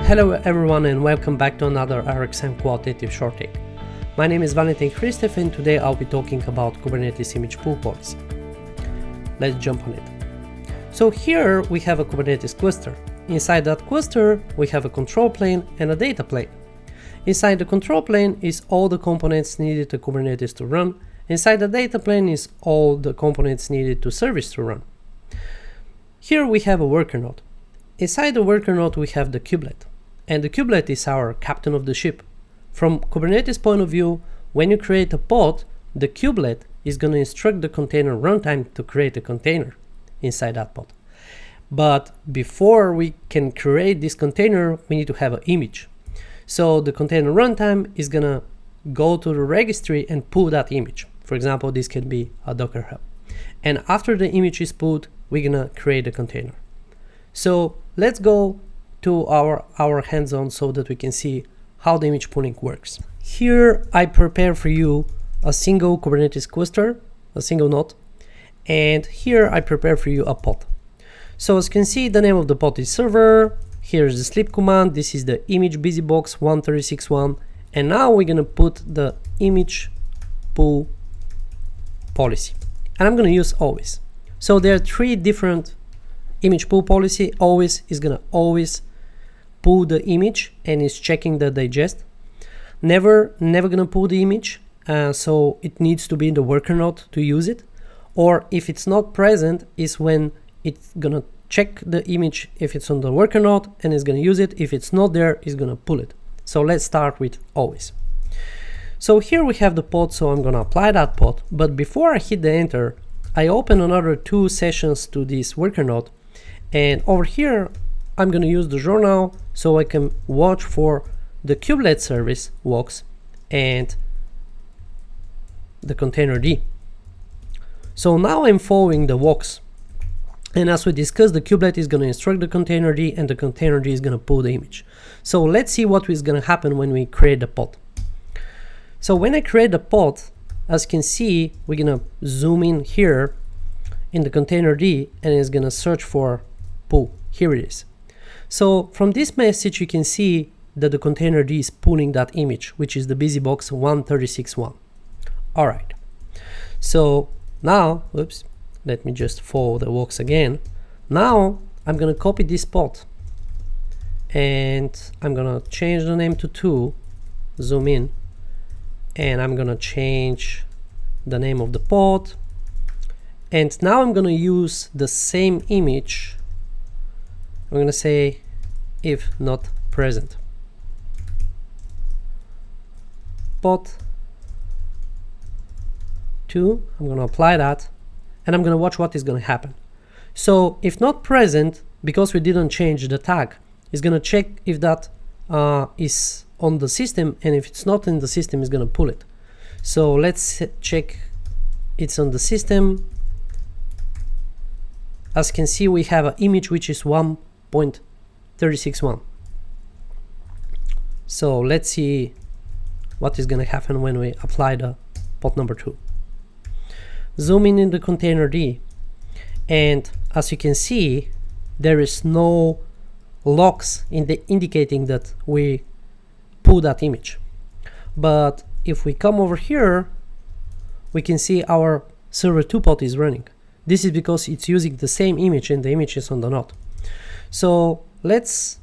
Hello everyone and welcome back to another RxM qualitative short take. My name is Valentin Hristev and today I'll be talking about Kubernetes imagePullPolicy. Let's jump on it. So here we have a Kubernetes cluster. Inside that cluster we have a control plane and a data plane. Inside the control plane is all the components needed to Kubernetes to run. Inside the data plane is all the components needed to service to run. Here we have a worker node. Inside the worker node we have the kubelet. And the kubelet is our captain of the ship. From Kubernetes point of view, when you create a pod, the kubelet is going to instruct the container runtime to create a container inside that pod. But before we can create this container, we need to have an image. So the container runtime is going to go to the registry and pull that image. For example, this can be a Docker Hub. And after the image is pulled, we're going to create a container. So let's go to our hands-on so that we can see how the image pulling works. Here I prepare for you a single Kubernetes cluster, a single node, and here I prepare for you a pod. So as you can see, the name of the pod is server. Here's the sleep command. This is the image busybox 136.1, and now we're gonna put the image pull policy, and I'm gonna use always. So there are three different image pull policy. Always is gonna always pull the image and is checking the digest. Never gonna pull the image, so it needs to be in the worker node to use it. Or if it's not present, is when it's gonna check the image if it's on the worker node and is gonna use it. If it's not there, it's gonna pull it. So let's start with always. So here we have the pod, so I'm gonna apply that pod. But before I hit the enter, I open another two sessions to this worker node, and over here I'm going to use the journal so I can watch for the kubelet service walks and the container D. So now I'm following the walks, and as we discussed, the kubelet is going to instruct the container D and the container D is going to pull the image. So let's see what is going to happen when we create the pod. So when I create the pod, as you can see, we're going to zoom in here in the container D and it's going to search for pull. Here it is. So from this message you can see that the container D is pulling that image, which is the busybox 136.1. Alright, so now, oops, let me just follow the walks again. Now I'm gonna copy this pod and I'm gonna change the name to 2, zoom in, and I'm gonna change the name of the pod, and now I'm gonna use the same image. I'm going to say if not present. Pod 2, I'm going to apply that and I'm going to watch what is going to happen. So if not present, because we didn't change the tag, it's going to check if that is on the system, and if it's not in the system, it's going to pull it. So let's check it's on the system. As you can see, we have an image which is 1.36.1. So let's see what is going to happen when we apply the pod number 2. Zoom in the container D, and as you can see, there is no logs indicating that we pull that image. But if we come over here, we can see our server 2 pod is running. This is because it's using the same image and the image is on the node. So let's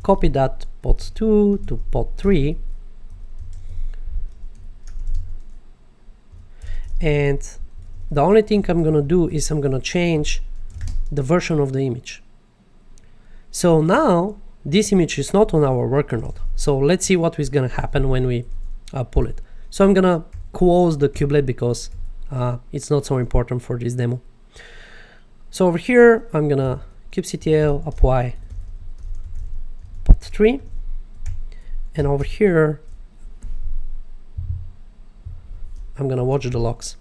copy that pod 2 to pod 3, and the only thing I'm gonna do is I'm gonna change the version of the image. So now this image is not on our worker node. So let's see what is gonna happen when we pull it. So I'm gonna close the kubelet because it's not so important for this demo. So over here I'm gonna kubectl apply pod 3, and over here I'm gonna watch the logs.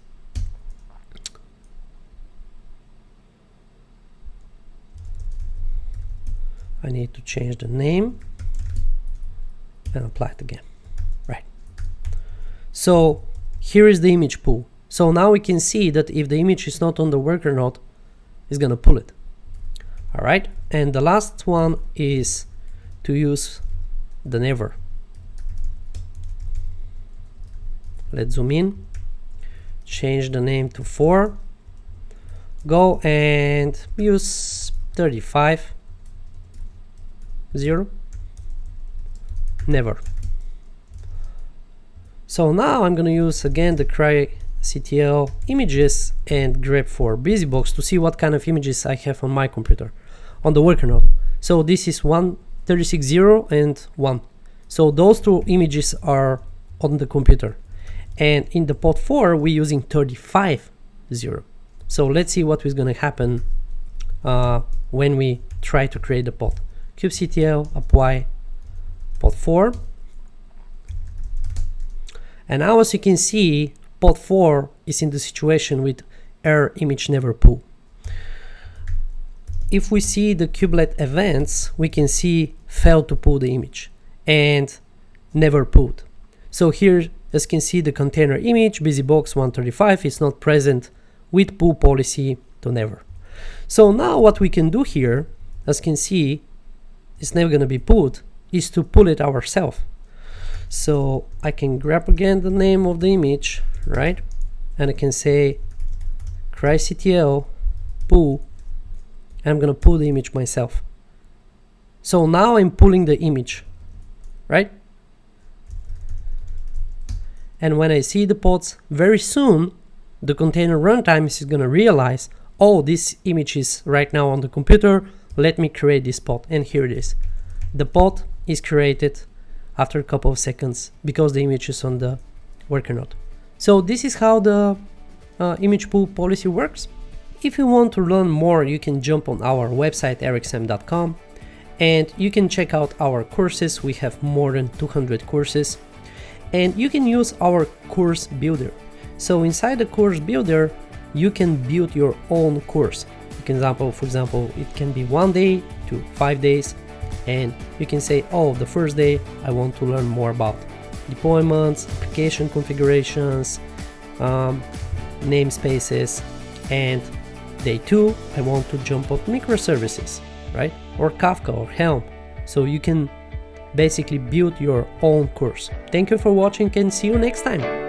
I need to change the name and apply it again. Right. So here is the image pull. So now we can see that if the image is not on the worker node, it's gonna pull it. All right, and the last one is to use the never. Let's zoom in, change the name to 4, go and use 35, 0, never. So now I'm going to use again the cry.ctl images and grep for busybox to see what kind of images I have on my computer, on the worker node. So this is 136.0 and 1. So those two images are on the computer. And in the pod 4, we're using 35.0. So let's see what is going to happen when we try to create the pod. kubectl apply pod 4. And now, as you can see, pod 4 is in the situation with error image never pull. If we see the kubelet events, we can see failed to pull the image and never pulled. So here, as you can see, the container image busybox 135 is not present with pull policy to never. So now what we can do here, as you can see, it's never going to be pulled, is to pull it ourselves. So I can grab again the name of the image, right? And I can say cry.ctl pull, and I'm gonna pull the image myself. So now I'm pulling the image, right? And when I see the pods, very soon the container runtime is gonna realize, oh, this image is right now on the computer, let me create this pod, and here it is. The pod is created after a couple of seconds because the image is on the worker node. So this is how the imagePullPolicy works. If you want to learn more, you can jump on our website rxm.com and you can check out our courses. We have more than 200 courses, and you can use our course builder. So inside the course builder, you can build your own course. For example, it can be 1 day to 5 days. And you can say, oh, the first day I want to learn more about deployments, application configurations, namespaces, and day 2 I want to jump on microservices, right? Or Kafka or Helm. So you can basically build your own course. Thank you for watching and see you next time.